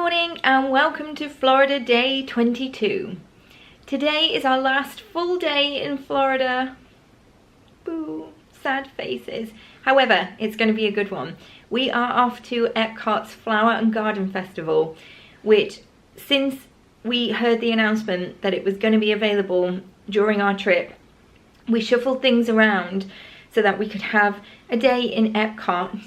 morning and welcome to Florida Day 22. Today is our last full day in Florida. Boo, sad faces. However, it's going to be a good one. We are off to Epcot's Flower and Garden Festival, which since we heard the announcement that it was going to be available during our trip, we shuffled things around so that we could have a day in Epcot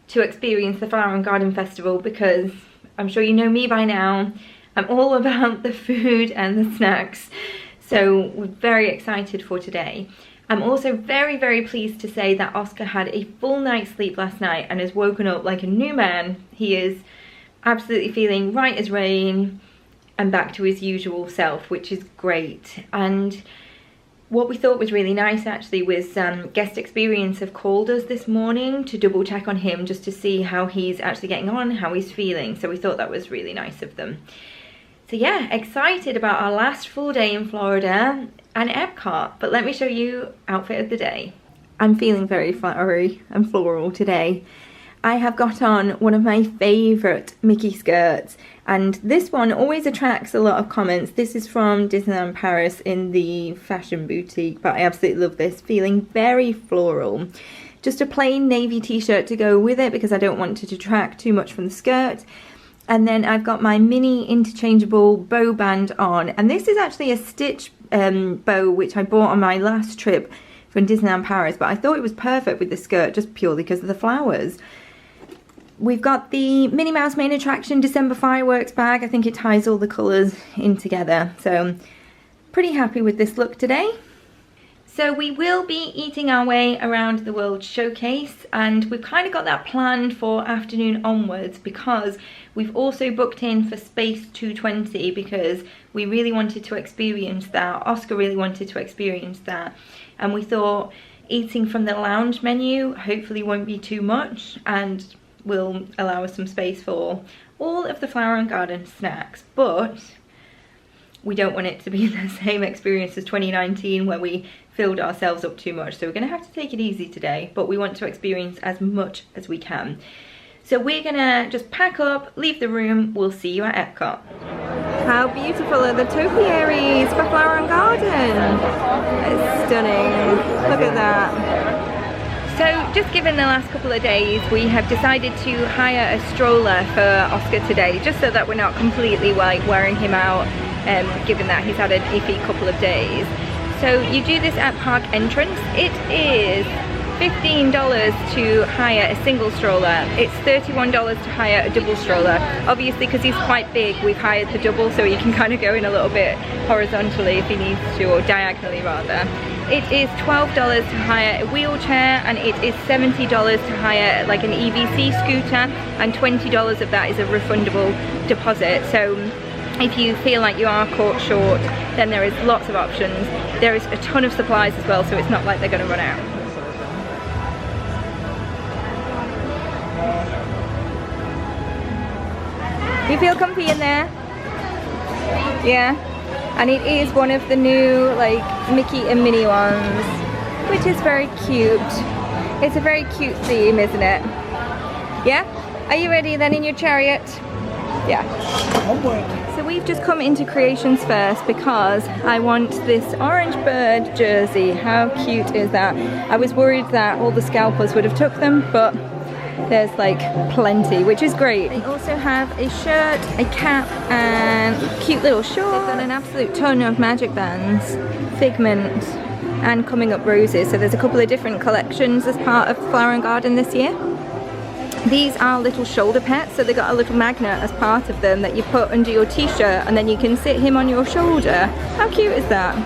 to experience the Flower and Garden Festival, because I'm sure you know me by now, I'm all about the food and the snacks. So we're very excited for today. I'm also very, very pleased to say that Oscar had a full night's sleep last night and has woken up like a new man. He is absolutely feeling right as rain and back to his usual self, which is great. And what we thought was really nice actually was guest experience have called us this morning to double check on him, just to see how he's actually getting on, how he's feeling. So we thought that was really nice of them. So yeah, excited about our last full day in Florida and Epcot. But let me show you outfit of the day. I'm feeling very flowery and floral today. I have got on one of my favourite Mickey skirts, and this one always attracts a lot of comments. This is from Disneyland Paris in the fashion boutique, but I absolutely love this. Feeling very floral. Just a plain navy t-shirt to go with it because I don't want to detract too much from the skirt. And then I've got my mini interchangeable bow band on, and this is actually a stitch bow which I bought on my last trip from Disneyland Paris, but I thought it was perfect with the skirt just purely because of the flowers. We've got the Minnie Mouse Main Attraction December fireworks bag. I think it ties all the colours in together. So pretty happy with this look today. So we will be eating our way around the World Showcase, and we've kind of got that planned for afternoon onwards because we've also booked in for Space 220 because we really wanted to experience that. Oscar really wanted to experience that. And we thought eating from the lounge menu hopefully won't be too much and will allow us some space for all of the flower and garden snacks, but we don't want it to be the same experience as 2019 where we filled ourselves up too much. So we're gonna have to take it easy today, but we want to experience as much as we can. So we're gonna just pack up, leave the room. We'll see you at Epcot. How beautiful are the topiaries for flower and garden? It's stunning, look at that. So just given the last couple of days, we have decided to hire a stroller for Oscar today, just so that we're not completely wearing him out, given that he's had an iffy couple of days. So you do this at park entrance. It is $15 to hire a single stroller. It's $31 to hire a double stroller. Obviously, because he's quite big, we've hired the double so he can kind of go in a little bit horizontally if he needs to, or diagonally rather. It is $12 to hire a wheelchair, and it is $70 to hire like an EVC scooter, and $20 of that is a refundable deposit. So if you feel like you are caught short, then there is lots of options. There is a ton of supplies as well, so it's not like they're going to run out. You feel comfy in there? Yeah? And it is one of the new like Mickey and Minnie ones, which is very cute. It's a very cute theme, isn't it? Yeah? Are you ready then in your chariot? Yeah. So we've just come into Creations first because I want this orange bird jersey. How cute is that? I was worried that all the scalpers would have took them, but there's like plenty, which is great. They also have a shirt, a cap, and cute little shorts. They've got an absolute ton of magic bands, figment, and coming up roses. So there's a couple of different collections as part of Flower and Garden this year. These are little shoulder pets, so they've got a little magnet as part of them that you put under your t-shirt, and then you can sit him on your shoulder. How cute is that?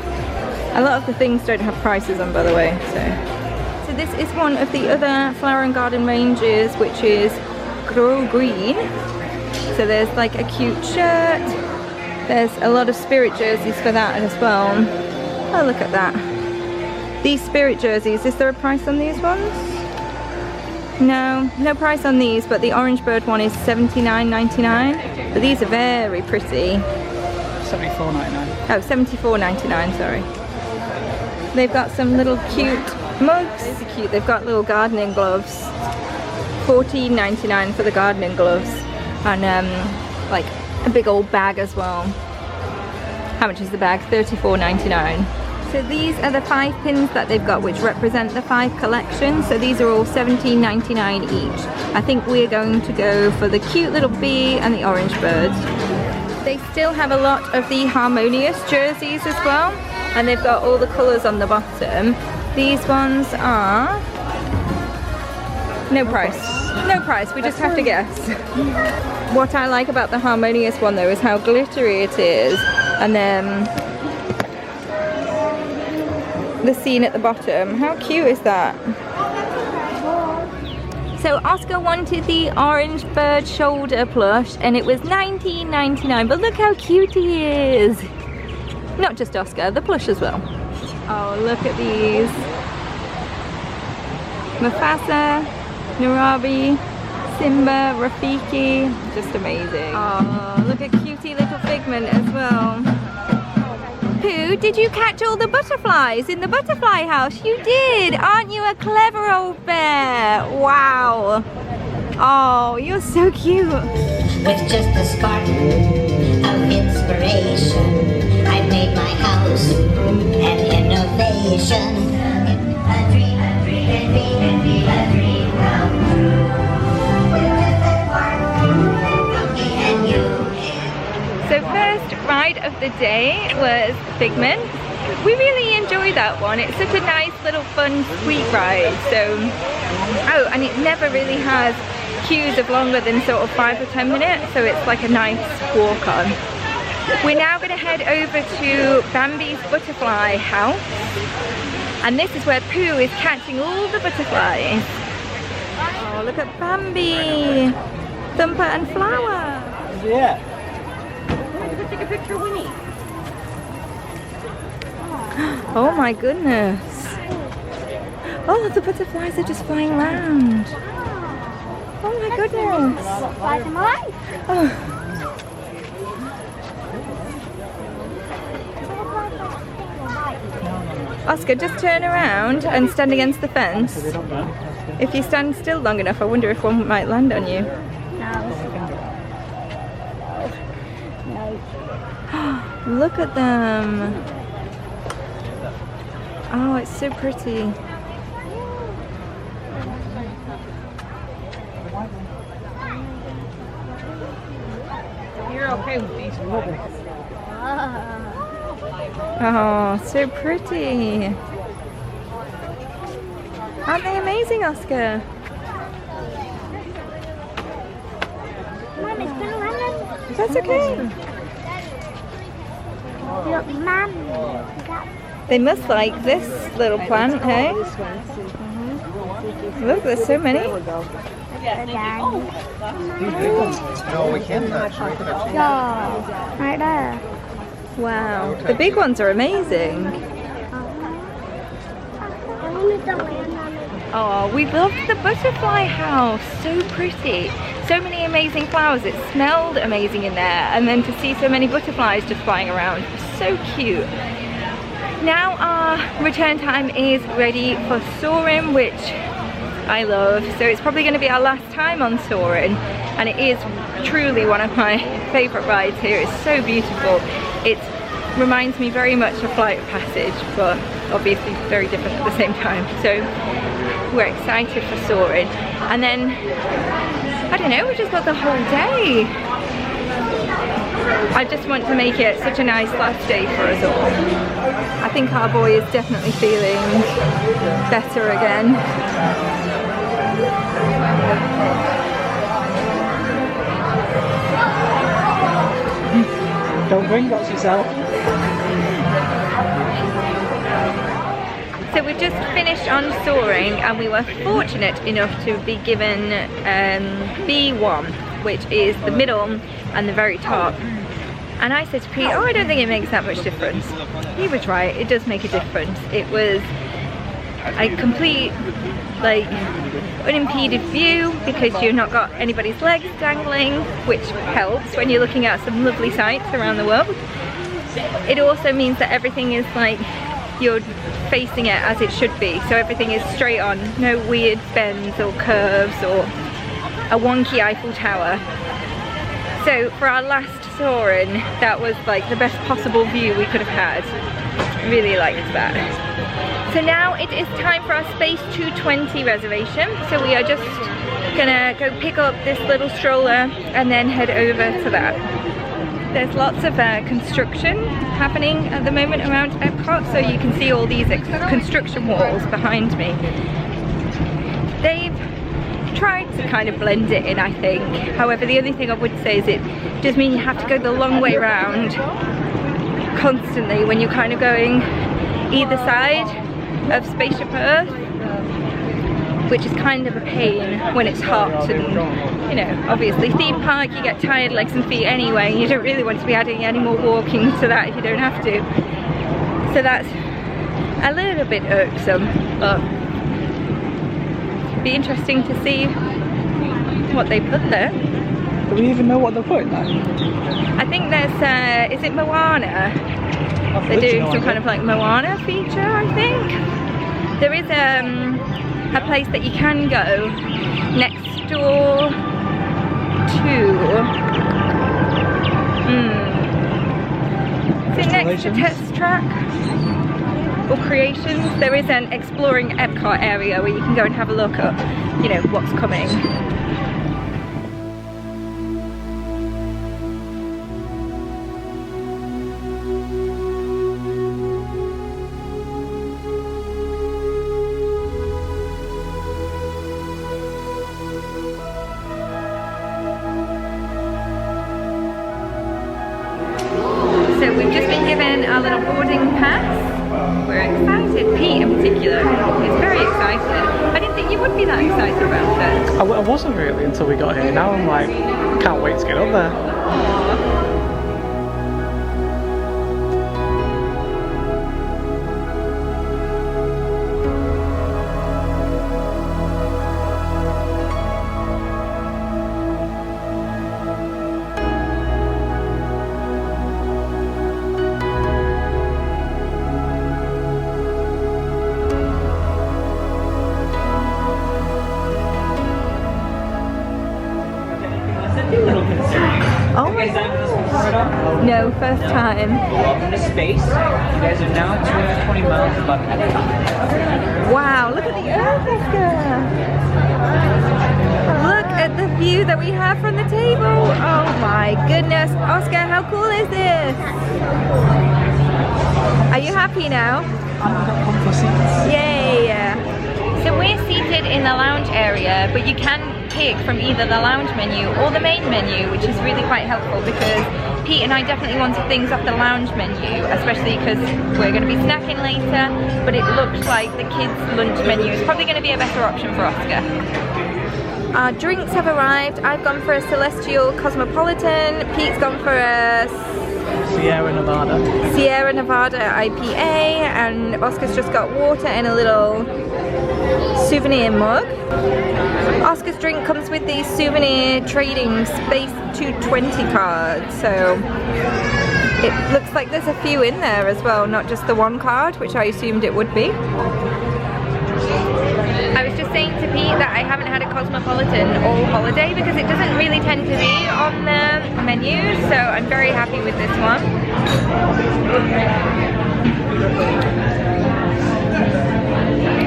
A lot of the things don't have prices on, by the way, So this is one of the other Flower and Garden ranges, which is Grow Green. So there's like a cute shirt. There's a lot of spirit jerseys for that as well. Oh, look at that. These spirit jerseys, is there a price on these ones? No, no price on these, but the orange bird one is $79.99. But these are very pretty. $74.99. Oh, $74.99, sorry. They've got some little cute mugs. These are cute. They've got little gardening gloves. $14.99 for the gardening gloves. And like a big old bag as well. How much is the bag? $34.99. So these are the 5 pins that they've got, which represent the 5 collections. So these are all $17.99 each. I think we're going to go for the cute little bee and the orange birds. They still have a lot of the Harmonious jerseys as well, and they've got all the colours on the bottom. These ones are no price. No price, we just have to guess. What I like about the Harmonious one though is how glittery it is, and then the scene at the bottom. How cute is that? So Oscar wanted the orange bird shoulder plush and it was $19.99, but look how cute he is. Not just Oscar, the plush as well. Oh, look at these. Mufasa, Narabi, Simba, Rafiki, just amazing. Oh, look at cutie little Figment as well. Pooh, did you catch all the butterflies in the butterfly house? You did! Aren't you a clever old bear? Wow! Oh, you're so cute! With just a spark of inspiration, I made my house an innovation. A dream come true. With just a spark from me and you. So first ride of the day was Figment. We really enjoyed that one. It's such a nice little fun sweet ride. So, oh, and it never really has queues of longer than sort of 5 or 10 minutes, so it's like a nice walk on. We're now going to head over to Bambi's butterfly house, and this is where Pooh is catching all the butterflies. Oh, look at Bambi, Thumper and Flower. Yeah. Take a picture, Winnie. Oh my goodness. Oh, the butterflies are just flying around. Oh my goodness. Oh. Oscar, just turn around and stand against the fence. If you stand still long enough, I wonder if one might land on you. Look at them. Oh, it's so pretty. You're okay with these ones. Oh, so pretty. Aren't they amazing, Oscar? Mom, it's gonna land. That's okay. Look, Mom. They must like this little plant, hey? Look, there's so many. No, we can't touch. Right there. Wow, the big ones are amazing. Oh, we loved the butterfly house. So pretty. So many amazing flowers. It smelled amazing in there. And then to see so many butterflies just flying around. So cute. Now our return time is ready for Soarin', which I love. So it's probably going to be our last time on Soarin'. And it is truly one of my favourite rides here. It's so beautiful. It reminds me very much of Flight of Passage, but obviously very different at the same time. So we're excited for Soarin'. And then, I don't know, we just got the whole day. I just want to make it such a nice last day for us all. I think our boy is definitely feeling better again. Don't Gringotts yourself. So we've just finished on Soaring, and we were fortunate enough to be given B1, which is the middle and the very top. And I said to Pete, oh, I don't think it makes that much difference. He was right, it does make a difference. It was a complete, like, unimpeded view because you've not got anybody's legs dangling, which helps when you're looking at some lovely sights around the world. It also means that everything is like you're facing it as it should be, so everything is straight on, no weird bends or curves or a wonky Eiffel Tower. So for our last soaring, that was like the best possible view we could have had. Really liked that. So now it is time for our Space 220 reservation. So we are just gonna go pick up this little stroller and then head over to that. There's lots of construction happening at the moment around Epcot, so you can see all these construction walls behind me. They've tried to kind of blend it in, I think. However, the only thing I would say is it does mean you have to go the long way round constantly when you're kind of going either side of Spaceship Earth, which is kind of a pain when it's hot. And you know, obviously theme park, you get tired legs and feet anyway. You don't really want to be adding any more walking to that if you don't have to. So that's a little bit irksome, but it'd be interesting to see what they put there. Do we even know what they're putting there? I think there's, is it Moana? They're doing some kind of like Moana feature, I think. There is a place that you can go next door to, is it next to Test Track or Creations? There is an Exploring Epcot area where you can go and have a look at, you know, what's coming. So we've just been given our little boarding pass. We're excited. Pete in particular is very excited. I didn't think you would be that excited about it. I wasn't really until we got here. Now I'm like, can't wait to get up there. Oh my god. No, first time. Welcome to space. You guys are now 220 miles above Epcot. Wow, look at the Earth, Oscar. Look at the view that we have from the table. Oh my goodness. Oscar, how cool is this? Are you happy now? Yay. So we're seated in the lounge area, but you can pick from either the lounge menu or the main menu, which is really quite helpful because Pete and I definitely wanted things off the lounge menu, especially because we're going to be snacking later, but it looks like the kids' lunch menu is probably going to be a better option for Oscar. Our drinks have arrived. I've gone for a Celestial Cosmopolitan, Pete's gone for a Sierra Nevada IPA, and Oscar's just got water in a little souvenir mug. Oscar's drink comes with these souvenir trading Space 220 cards, so it looks like there's a few in there as well, not just the one card, which I assumed it would be. I was just saying to Pete that I haven't had a Cosmopolitan all holiday because it doesn't really tend to be on the menu, so I'm very happy with this one.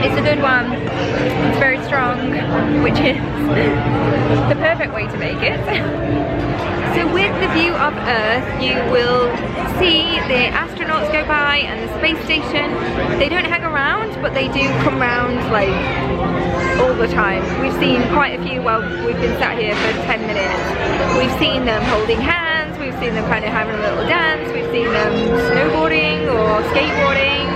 It's a good one. It's very strong, which is the perfect way to make it. So with the view of Earth, you will see the astronauts go by and the space station. They don't hang around, but they do come round like all the time. We've seen quite a few while we've been sat here for 10 minutes. We've seen them holding hands, we've seen them kind of having a little dance, we've seen them snowboarding or skateboarding.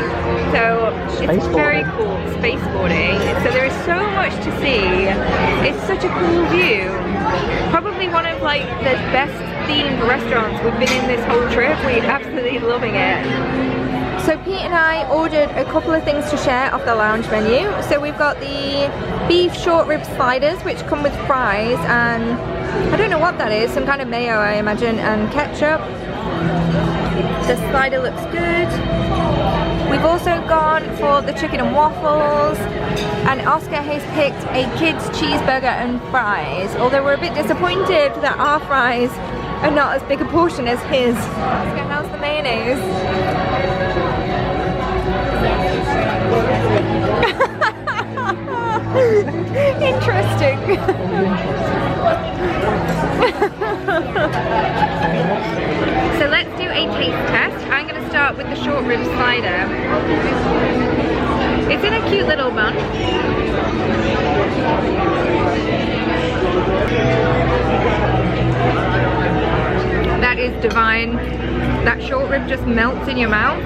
So it's very cool, spaceboarding. So there is so much to see. It's such a cool view. Probably one of like the best themed restaurants we've been in this whole trip. We're absolutely loving it. So Pete and I ordered a couple of things to share off the lounge menu. So we've got the beef short rib sliders, which come with fries and I don't know what that is, some kind of mayo I imagine, and ketchup. The slider looks good. We've also gone for the chicken and waffles, and Oscar has picked a kid's cheeseburger and fries, although we're a bit disappointed that our fries and not as big a portion as his. Oscar, how's the mayonnaise? Interesting. So let's do a taste test. I'm going to start with the short rib slider. It's in a cute little bun. That is divine. That short rib just melts in your mouth.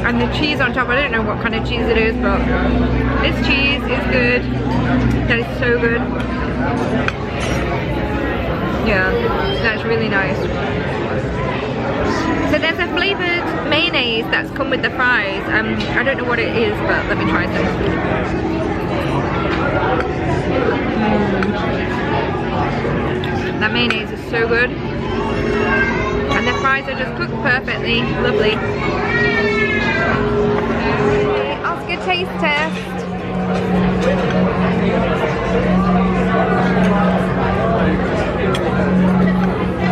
And the cheese on top, I don't know what kind of cheese it is, but this cheese is good. That is so good. Yeah, that's really nice. So there's a flavoured mayonnaise that's come with the fries. I don't know what it is, but let me try some. That mayonnaise is so good. And the fries are just cooked perfectly. Lovely. Okay, Oscar taste test.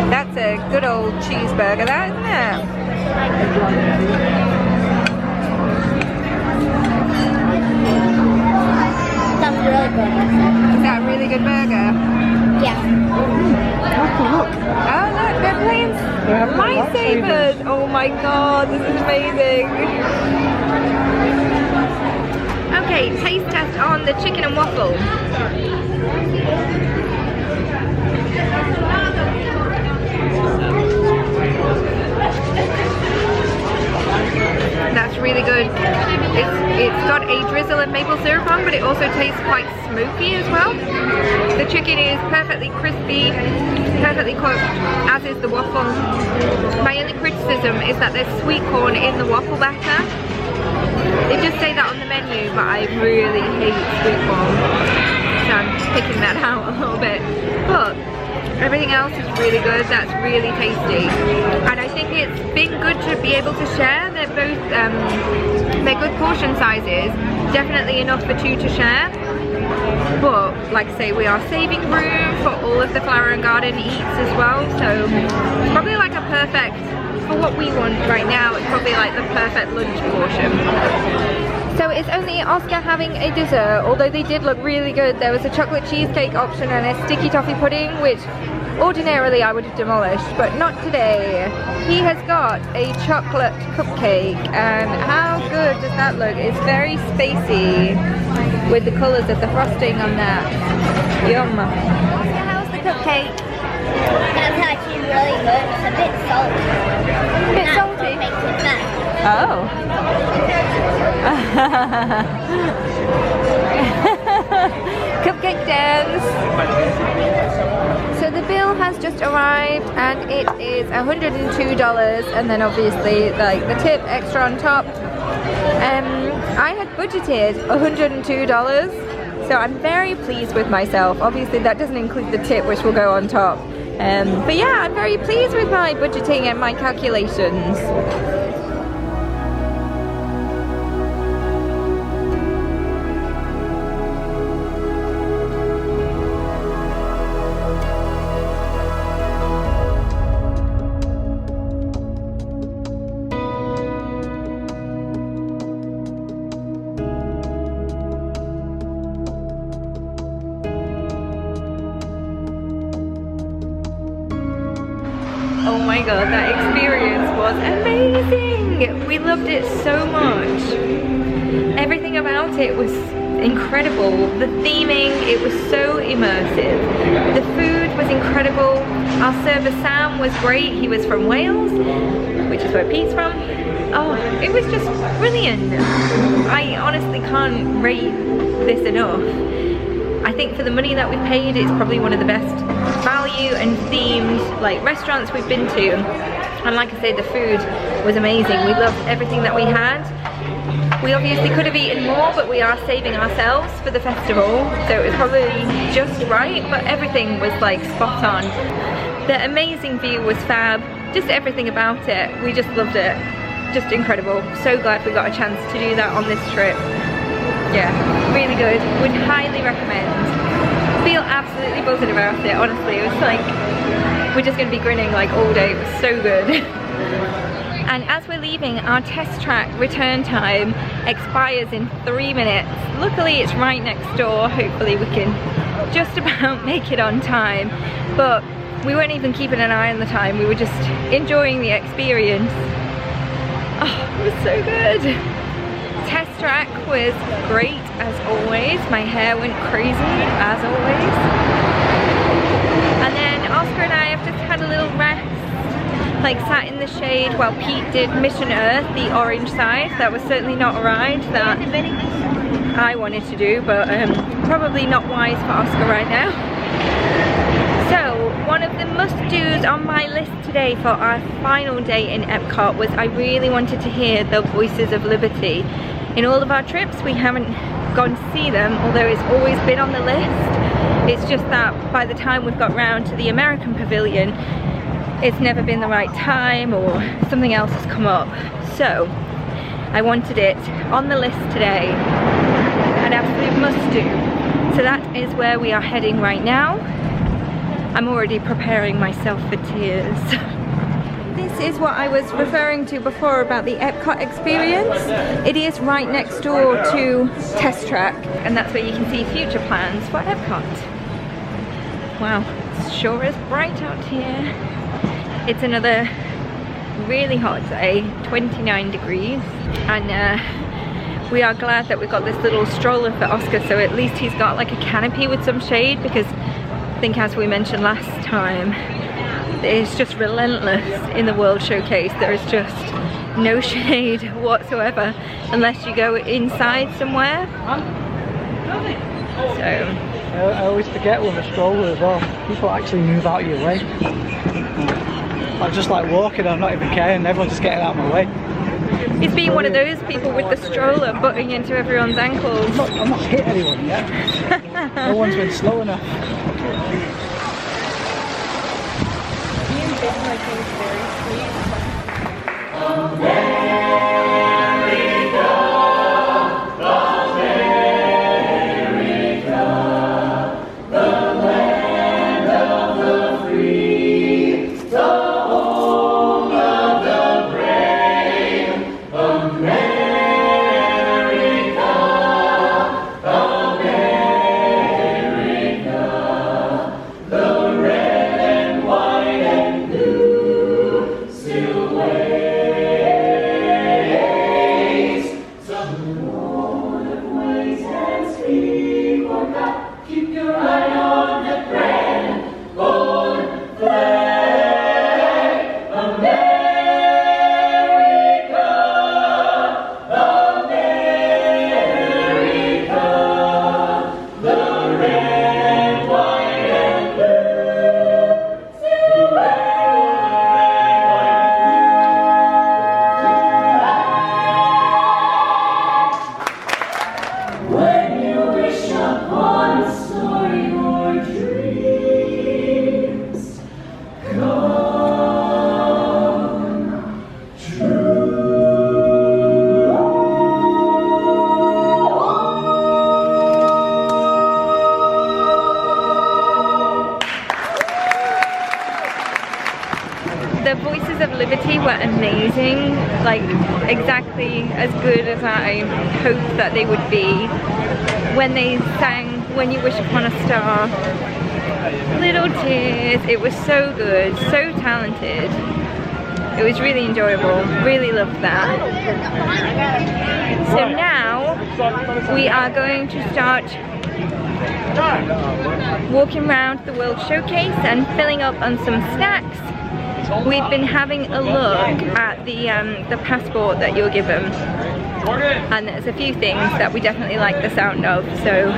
That's a good old cheeseburger, that, isn't it? That's really good. Is that a really good burger? Yeah. Oh look, they're playing lightsabers! Oh my god, this is amazing! Okay, taste test on the chicken and waffle. That's really good. It's got a drizzle of maple syrup on, but it also tastes quite smoky as well. The chicken is perfectly crispy, perfectly cooked, as is the waffle. My only criticism is that there's sweet corn in the waffle batter. It does say that on the menu, but I really hate sweet corn, so I'm picking that out a little bit. But everything else is really good. That's really tasty, and I think it's been good to be able to share. They're both they're good portion sizes, definitely enough for two to share. But like I say, we are saving room for all of the flower and garden eats as well. So it's probably like a perfect, for what we want right now, it's probably like the perfect lunch portion. So it's only Oscar having a dessert, although they did look really good. There was a chocolate cheesecake option and a sticky toffee pudding, which ordinarily I would have demolished, but not today. He has got a chocolate cupcake, and how good does that look? It's very spacey with the colours of the frosting on that. Yum. Oscar, how's the cupcake? That's actually really good. It's a bit salty. A bit salty? Makes it better. Oh. Cupcake dance. So the bill has just arrived and it is $102, and then obviously like the tip extra on top. I had budgeted $102, so I'm very pleased with myself. Obviously that doesn't include the tip, which will go on top. But yeah, I'm very pleased with my budgeting and my calculations. Oh my god, that experience was amazing! We loved it so much. Everything about it was incredible. The theming, it was so immersive. The food was incredible. Our server Sam was great. He was from Wales, which is where Pete's from. Oh, it was just brilliant. I honestly can't rate this enough. I think for the money that we paid, it's probably one of the best value and themed like restaurants we've been to. And like I say, the food was amazing. We loved everything that we had. We obviously could have eaten more, but we are saving ourselves for the festival, so it was probably just right, but everything was like spot on. The amazing view was fab. Just everything about it, we just loved it. Just incredible. So glad we got a chance to do that on this trip. Yeah, really good. Would highly recommend. feel absolutely buzzing about it, honestly. It was like, we're just going to be grinning like all day. It was so good. And as we're leaving, our test track return time expires in 3 minutes. Luckily it's right next door. Hopefully we can just about make it on time. But we weren't even keeping an eye on the time. We were just enjoying the experience. Oh, it was so good. Test track was great as always. My hair went crazy as always. And then Oscar and I have just had a little rest. Like sat in the shade while Pete did Mission Earth, the orange side. That was certainly not a ride that I wanted to do, but probably not wise for Oscar right now. So one of the must-dos on my list today for our final day in Epcot was I really wanted to hear the Voices of Liberty. In all of our trips we haven't gone to see them, although it's always been on the list. It's just that by the time we've got round to the American Pavilion, it's never been the right time or something else has come up. So I wanted it on the list today, an absolute must do. So that is where we are heading right now. I'm already preparing myself for tears. This is what I was referring to before about the Epcot experience. It is right next door to Test Track, and that's where you can see future plans for Epcot. Wow, it sure is bright out here. It's another really hot day, 29 degrees, and we are glad that we got this little stroller for Oscar, so at least he's got like a canopy with some shade, because I think as we mentioned last time, it's just relentless in the World Showcase. There is just no shade whatsoever unless you go inside somewhere. So I always forget with a stroller as well, people actually move out of your way. I'm just like walking, I'm not even caring, everyone's just getting out of my way. He's being one of those people with the stroller butting into everyone's ankles. I'm not hit anyone yet. No one's been slow enough. The Voices of Liberty were amazing, like exactly as good as I hoped that they would be. When they sang When You Wish Upon a Star, little tears, it was so good, so talented. It was really enjoyable, really loved that. So now we are going to start walking around the World Showcase and filling up on some snacks. We've been having a look at the passport that you're given, and there's a few things that we definitely like the sound of, so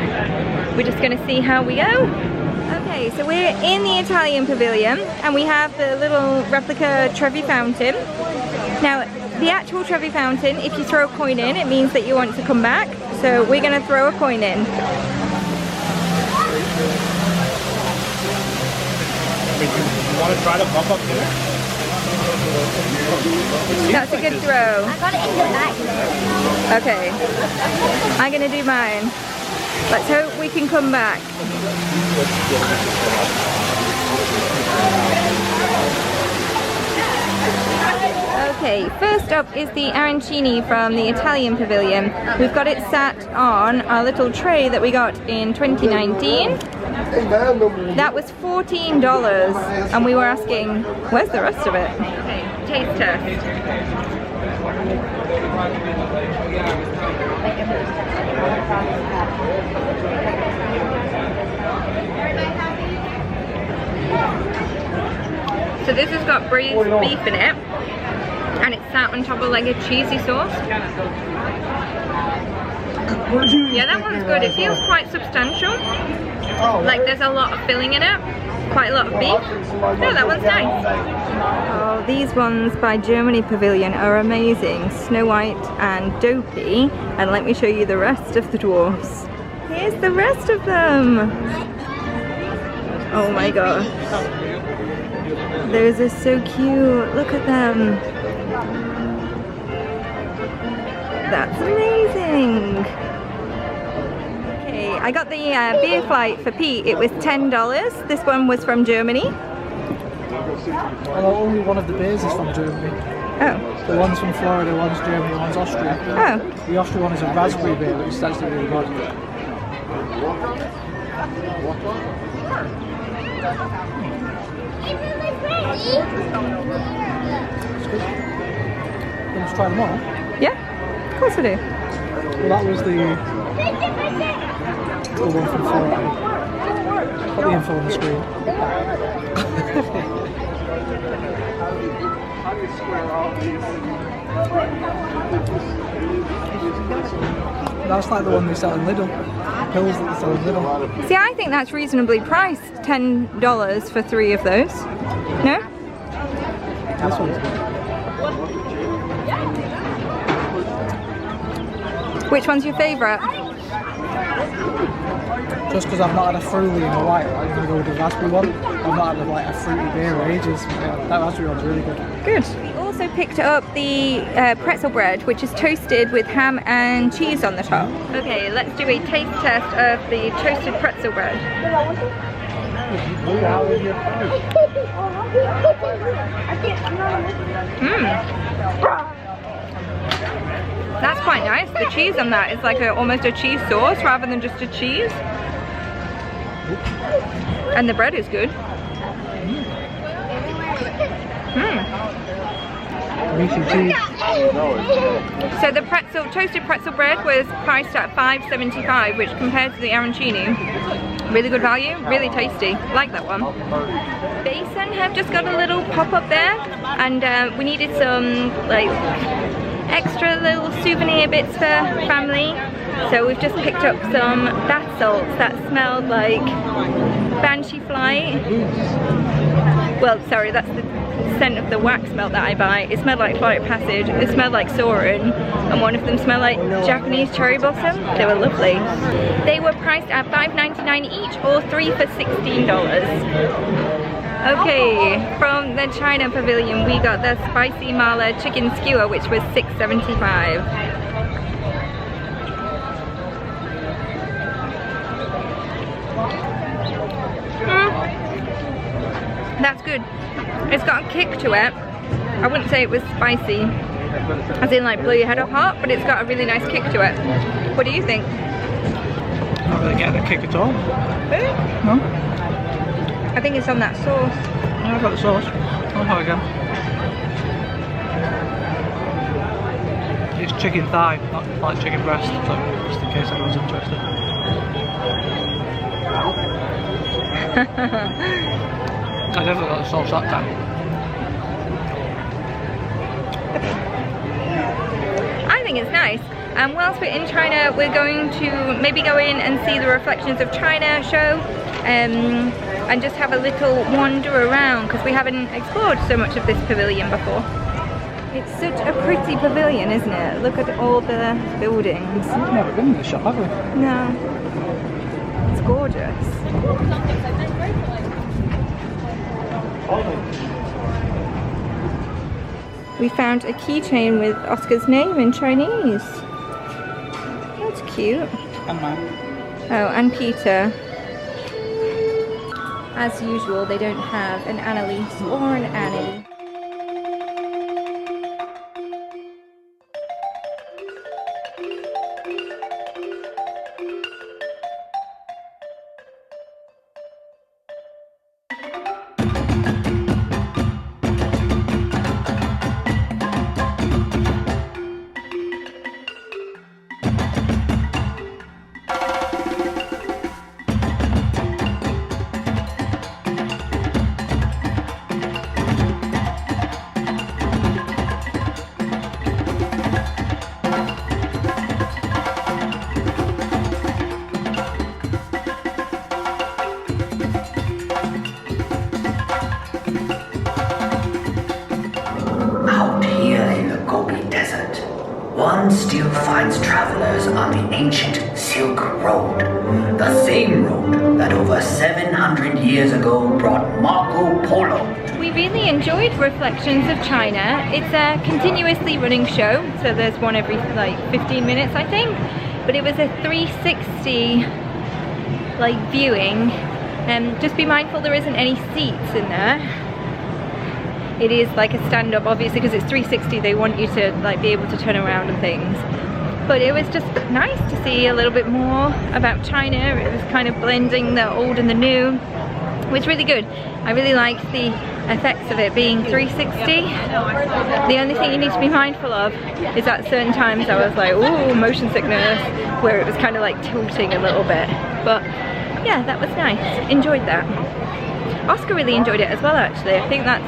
we're just going to see how we go. Okay, so we're in the Italian Pavilion and we have the little replica Trevi Fountain. Now the actual Trevi Fountain, if you throw a coin in, it means that you want to come back, so we're going to throw a coin in. You want to try to bump up here? That's a good throw. I got it in the back. Okay, I'm gonna do mine. Let's hope we can come back. Okay, first up is the arancini from the Italian Pavilion. We've got it sat on our little tray that we got in 2019. That was $14 and we were asking, where's the rest of it? Okay, taste test. So this has got braised beef in it, and it's sat on top of like a cheesy sauce. Yeah, that one's good. It feels quite substantial. Like there's a lot of filling in it, quite a lot of beef. No, that one's nice. Oh, these ones by Germany Pavilion are amazing. Snow White and Dopey. And let me show you the rest of the dwarfs. Here's the rest of them. Oh my gosh. Those are so cute. Look at them. That's amazing. Okay, I got the beer flight for Pete. It was $10. This one was from Germany. Well, only one of the beers is from Germany. Oh. The one's from Florida, one's Germany, one's Austria. Oh. The Austrian one is a raspberry beer, which is actually really good. Let's try them all. Yeah, of course I do. Well, that was the one from Florida. Put the info on the screen. That's like the one they sell in Lidl. Pills that they sell in Lidl. See, I think that's reasonably priced. $10 for 3 of those. No? This one's good. Which one's your favourite? Just because I've not had a fruity in a while, I'm going to go with the raspberry one. I've not had like a fruity beer in ages. Yeah, that raspberry one's really good. Good. We also picked up the pretzel bread, which is toasted with ham and cheese on the top. Okay, let's do a taste test of the toasted pretzel bread. That's quite nice. The cheese on that is like almost a cheese sauce rather than just a cheese. And the bread is good. So the toasted pretzel bread was priced at $5.75, which compared to the arancini, really good value, really tasty. Like that one. Basin have just got a little pop up there, and we needed some like extra little souvenir bits for family. So we've just picked up some bath salts that smelled like Banshee Flight. Well, sorry, that's the scent of the wax melt that I buy. It smelled like Flight of Passage, it smelled like Soarin', and one of them smelled like Japanese cherry blossom. They were lovely. They were priced at $5.99 each, or 3 for $16. Okay, from the China Pavilion we got the spicy mala chicken skewer, which was $6.75. That's good. It's got a kick to it. I wouldn't say it was spicy, as in like blow your head off hot, but it's got a really nice kick to it. What do you think? Not really getting a kick at all. Really? No? I think it's on that sauce. No, I've got the sauce. I'll have it again. It's chicken thigh, not like chicken breast, so just in case anyone's interested. I definitely got the sauce that time. I think it's nice. And whilst we're in China, we're going to maybe go in and see the Reflections of China show, and just have a little wander around, because we haven't explored so much of this pavilion before. It's such a pretty pavilion, isn't it? Look at all the buildings. We've never been in the shop, have we? No. It's gorgeous. We found a keychain with Oscar's name in Chinese. That's cute. And mine. Oh, and Peter. As usual, they don't have an Annalise or an Annie. One still finds travelers on the ancient Silk Road, the same road that over 700 years ago brought Marco Polo. We really enjoyed Reflections of China. It's a continuously running show, so there's one every like 15 minutes I think, but it was a 360 like viewing, and just be mindful there isn't any seats in there. It is like a stand-up, obviously, because it's 360. They want you to like be able to turn around and things. But it was just nice to see a little bit more about China. It was kind of blending the old and the new. It was really good. I really liked the effects of it being 360. The only thing you need to be mindful of is at certain times I was like, ooh, motion sickness, where it was kind of like tilting a little bit. But yeah, that was nice. Enjoyed that. Oscar really enjoyed it as well, actually. I think that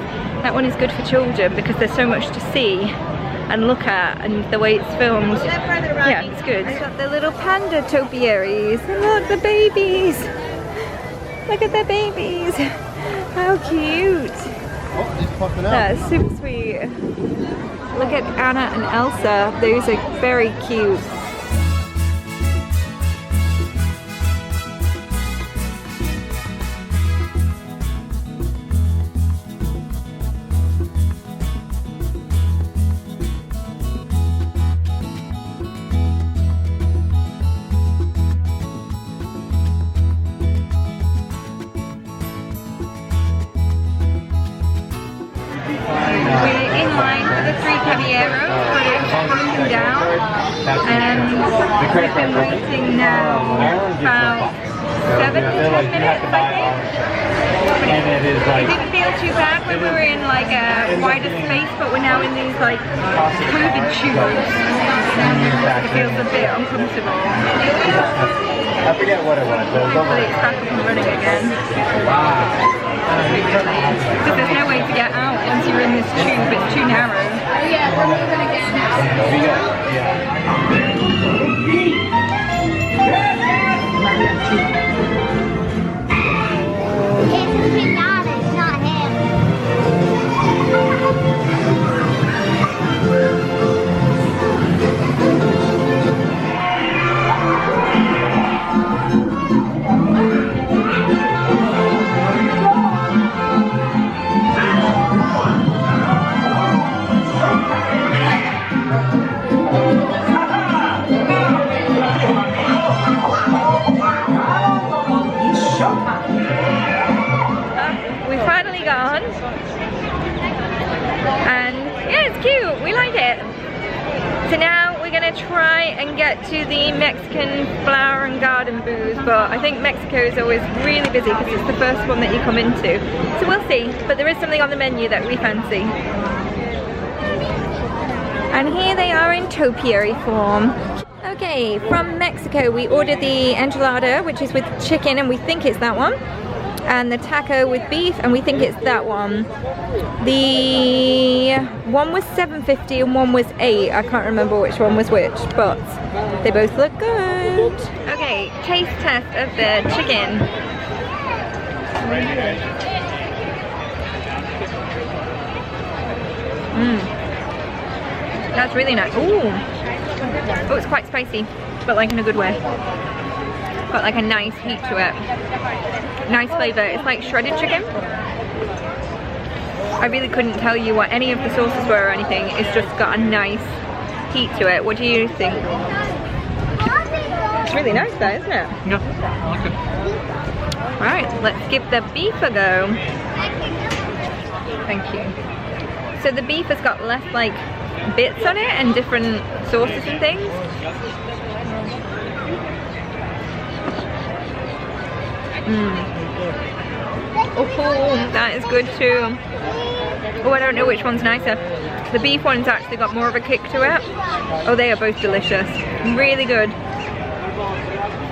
one is good for children because there's so much to see and look at, and the way it's filmed. Yeah, it's good. I got the little panda topiaries. And look, the babies. Look at the babies. How cute. That's super sweet. Look at Anna and Elsa. Those are very cute. We've been waiting now about 7 to 10 minutes, I think. It didn't feel too bad when we were in like a wider space, but we're now in these like COVID tubes. It feels a bit uncomfortable. I forget what it was. Hopefully it's back up and running again. Because there's no way to get out once you're in this tube, it's too narrow. It's not him. We finally got on, and yeah, it's cute. We like it. So now we're gonna try and get to the Mexican flower and garden booth, but I think Mexico is always really busy because it's the first one that you come into. So we'll see, but there is something on the menu that we fancy. And here they are in topiary form. Okay, from Mexico we ordered the enchilada, which is with chicken, and we think it's that one. And the taco with beef, and we think it's that one. The one was $7.50 and one was $8. I can't remember which one was which, but they both look good. Okay, taste test of the chicken. That's really nice. Ooh. Oh, it's quite spicy, but like in a good way. Got like a nice heat to it. Nice flavour. It's like shredded chicken. I really couldn't tell you what any of the sauces were or anything. It's just got a nice heat to it. What do you think? It's really nice though, isn't it? Yeah, I like it. Right, let's give the beef a go. Thank you. So the beef has got less like bits on it and different sauces and things. Oh, that is good too. Oh, I don't know which one's nicer. The beef one's actually got more of a kick to it. Oh, they are both delicious. Really good.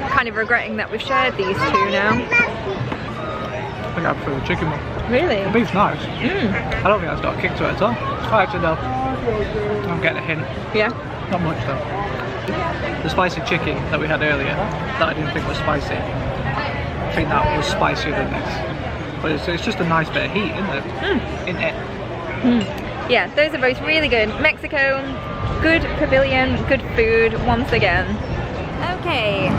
Kind of regretting that we've shared these two now. I think I prefer the chicken one. Really? The beef's nice. I don't think that's got a kick to it at all. Oh, actually no. I'm getting a hint. Yeah? Not much though. The spicy chicken that we had earlier, that I didn't think was spicy, I think that was spicier than this. But it's just a nice bit of heat, isn't it? In it. Yeah, those are both really good. Mexico, good pavilion, good food once again. Okay.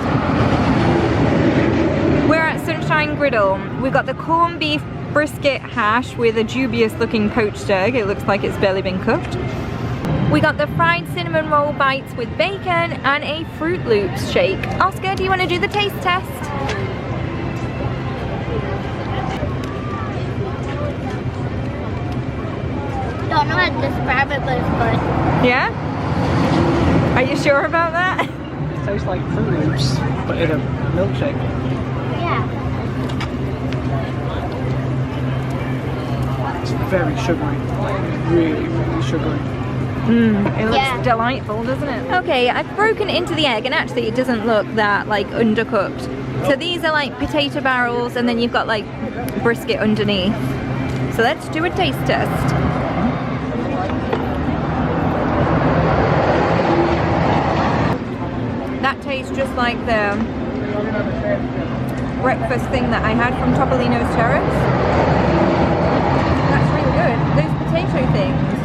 We're at Sunshine Griddle. We've got the corned beef brisket hash with a dubious looking poached egg. It looks like it's barely been cooked. We got the fried cinnamon roll bites with bacon and a Fruit Loops shake. Oscar, do you want to do the taste test? Don't know how to describe it, but it's good. Yeah? Are you sure about that? It tastes like Fruit Loops, but in a milkshake. Yeah. It's very sugary, like really, really sugary. It looks delightful, doesn't it? Okay, I've broken into the egg and actually it doesn't look that like undercooked. So these are like potato barrels and then you've got like brisket underneath. So let's do a taste test. That tastes just like the breakfast thing that I had from Topolino's Terrace. That's really good. Those potato things,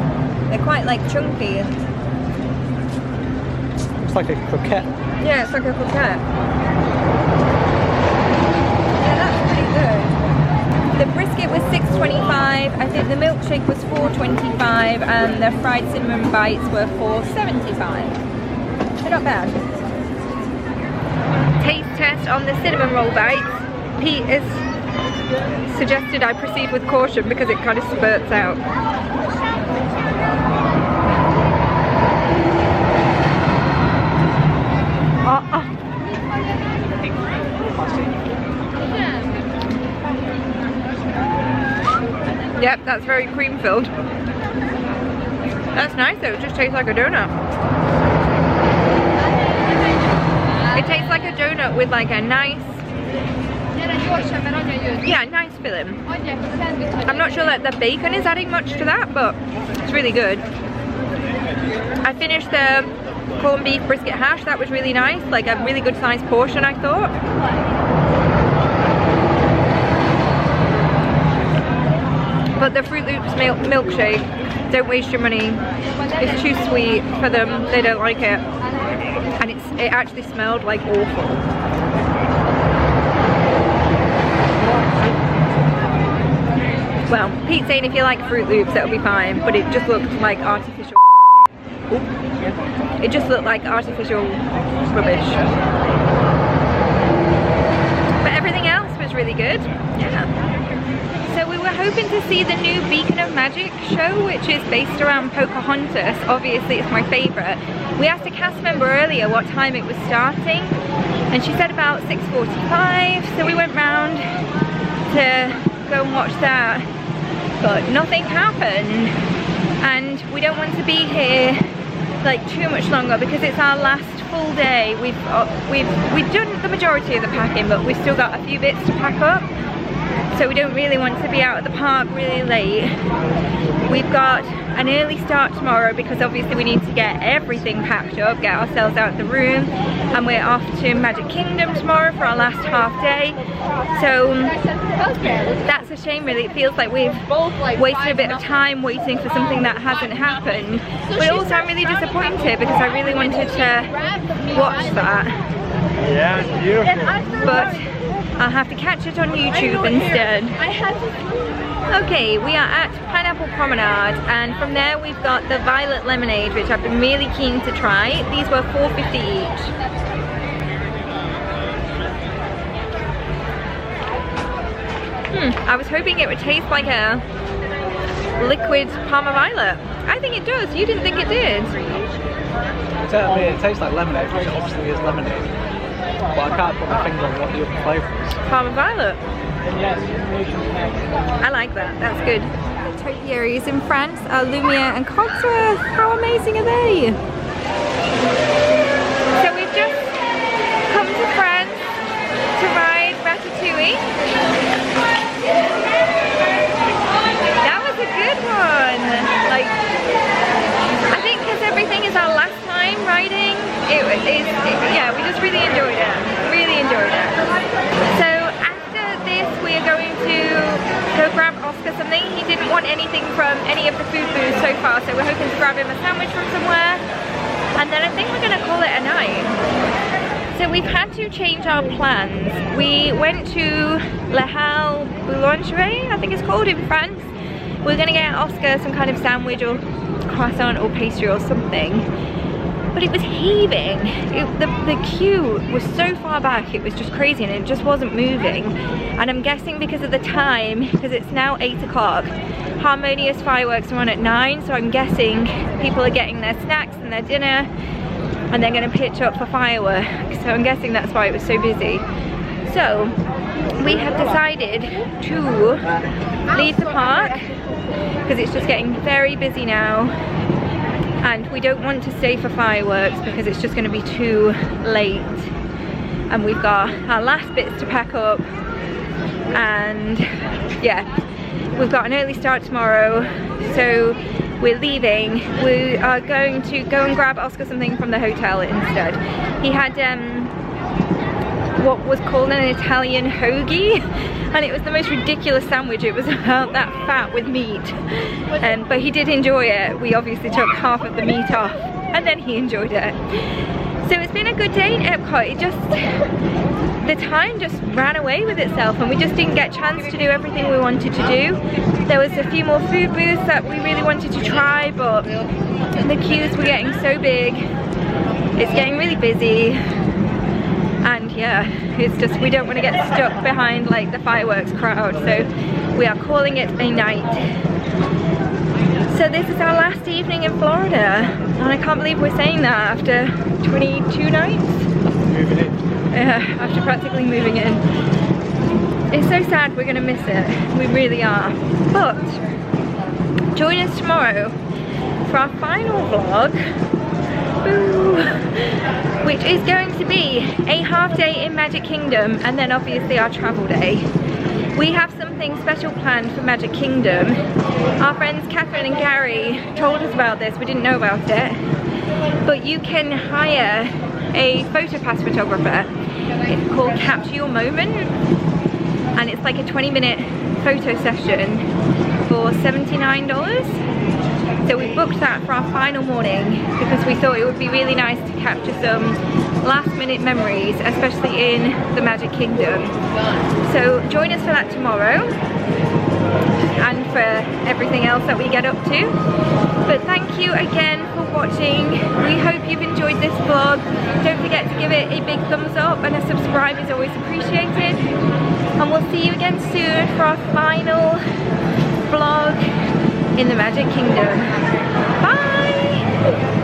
they're quite like chunky. It's like a croquette. Yeah, it's like a croquette. Yeah, that's pretty good. The brisket was $6.25. I think the milkshake was $4.25, and the fried cinnamon bites were $4.75. They're not bad. Taste test on the cinnamon roll bites. Pete has suggested I proceed with caution because it kind of spurts out. Yep, that's very cream filled. That's nice though, it just tastes like a donut. It tastes like a donut with like a nice, nice filling. I'm not sure that the bacon is adding much to that, but it's really good. I finished the corned beef brisket hash, that was really nice, like a really good sized portion I thought. But the Fruit Loops milkshake, don't waste your money. It's too sweet for them, they don't like it. And it actually smelled like awful. Well, Pete's saying if you like Fruit Loops that'll be fine, but it just looked like artificial. It just looked like artificial rubbish. But everything else was really good. Yeah. So we were hoping to see the new Beacon of Magic show, which is based around Pocahontas. Obviously it's my favourite. We asked a cast member earlier what time it was starting, and she said about 6:45, so we went round to go and watch that, but nothing happened, and we don't want to be here like too much longer because it's our last full day. We've done the majority of the packing, but we've still got a few bits to pack up. So we don't really want to be out at the park really late. We've got an early start tomorrow because obviously we need to get everything packed up, get ourselves out of the room, and we're off to Magic Kingdom tomorrow for our last half day. So that's a shame really. It feels like we've wasted a bit of time waiting for something that hasn't happened. But also I'm really disappointed because I really wanted to watch that. Yeah, it's beautiful. But I'll have to catch it on YouTube instead. Okay, we are at Pineapple Promenade, and from there we've got the Violet Lemonade, which I've been really keen to try. These were $4.50 each. I was hoping it would taste like a liquid Parma Violet. I think it does. You didn't think it did. It tastes like lemonade, which obviously is lemonade. But I can't put my finger on what the other flavour is. Parma Violet. I like that. That's good. The topiaries in France are Lumiere and Cogsworth. How amazing are they? So we've just come to France to ride Ratatouille. That was a good one. Like, I think because everything is our last time riding, yeah, we just really enjoyed it. Really enjoyed it. So after this, we are going to go grab Oscar something. He didn't want anything from any of the food booths so far, so we're hoping to grab him a sandwich from somewhere. And then I think we're going to call it a night. So we've had to change our plans. We went to La Halle Boulangerie, I think it's called, in France. We're going to get Oscar some kind of sandwich or croissant or pastry or something. But it was heaving. The queue was so far back, it was just crazy, and it just wasn't moving. And I'm guessing because of the time, because it's now 8 o'clock, Harmonious fireworks are on at 9, so I'm guessing people are getting their snacks and their dinner, and they're going to pitch up for fireworks. So I'm guessing that's why it was so busy. So we have decided to leave the park because it's just getting very busy now, and we don't want to stay for fireworks because it's just going to be too late, and we've got our last bits to pack up, and yeah, we've got an early start tomorrow, so we're leaving. We are going to go and grab Oscar something from the hotel instead. He had what was called an Italian hoagie, and it was the most ridiculous sandwich. It was about that fat with meat, but he did enjoy it. We obviously took half of the meat off, and then he enjoyed it. So it's been a good day in Epcot. The time just ran away with itself, and we just didn't get a chance to do everything we wanted to do. There was a few more food booths that we really wanted to try, but the queues were getting so big. It's getting really busy, and yeah, it's just, we don't want to get stuck behind like the fireworks crowd, so we are calling it a night. So this is our last evening in Florida, and I can't believe we're saying that after 22 nights. Moving in. Yeah, after practically moving in. It's so sad, we're gonna miss it. We really are. But join us tomorrow for our final vlog, which is going to be a half day in Magic Kingdom, and then obviously our travel day. We have something special planned for Magic Kingdom. Our friends Catherine and Gary told us about this. We didn't know about it, but you can hire a photo pass photographer. It's called Capture Your Moment, and it's like a 20-minute photo session for $79. So we booked that for our final morning because we thought it would be really nice to capture some last-minute memories, especially in the Magic Kingdom. So join us for that tomorrow, and for everything else that we get up to. But thank you again for watching. We hope you've enjoyed this vlog. Don't forget to give it a big thumbs up, and a subscribe is always appreciated. And we'll see you again soon for our final vlog in the Magic Kingdom. Bye!